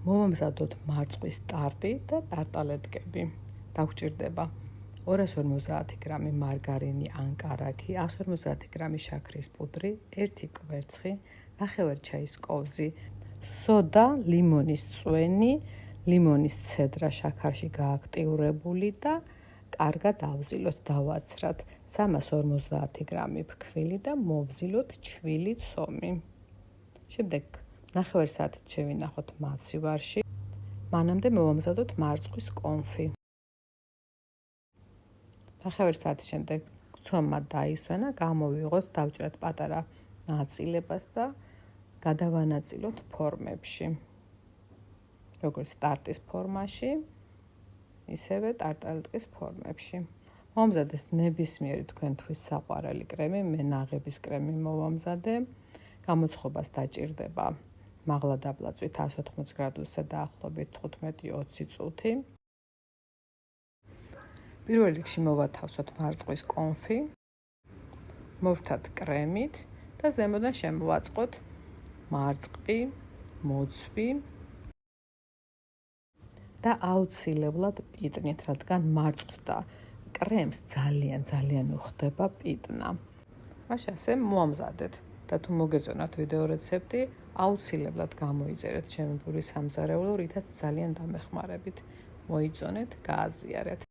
მოვამზადოთ მარწყვის ტარტი და ტარტალეტკები. დაგვჭირდება 250 გრამი მარგარინი ან კარაქი, 150 გრამი შაქრის პუდრი, 1 კვერცხი, ნახევარ ჩაის კოვზი, სოდა, ლიმონის წვენი, ლიმონის ცედრა შაქარში გააქტიურებული და კარგად ავზილოთ, დავაცრათ 350 გრამი ფქვილი და მოვზილოთ ჩვილი ცომი. შემდეგ ნახევარ საათით შევინახოთ მაცივარში. მანამდე მოვამზადოთ მარწყვის კონფი. ნახევარ საათის შემდეგ ცომა დაისვენა, გამოვიღოთ, დავჭრათ პატარა ნაწილებას და გადავანაწილოთ ფორმებში. როგორც ტარტის ფორმაში, ისევე ტარტალეტკის ფორმებში. მოვამზადეთ ნებისმიერი თქვენთვის საყვარელი კრემი, მე ნაღების კრემი მოვამზადე. გამოცხობას დაჭირდება მაღლა დაბლაწვით 180 გრადუსზე დაახლოებით 15-20 წუთი. პირველ რიგში მოვათავსოთ მარწყვის კონფი, მოვთათ კრემით და ზემოდან შემოვაწყოთ მარწყვი, მოცვი და აუცილებლად პიტნით, რადგან მარწყვს და კრემს ძალიან უხდება პიტნა. მაშინ ასე მოვამზადეთ და თუ მოგეწონათ ვიდეო რეცეპტი, აუცილებლად გამოიწერეთ ჩემი პური სამზარეულო, რითაც ძალიან დამეხმარებით. მოიწონეთ, გააზიარეთ.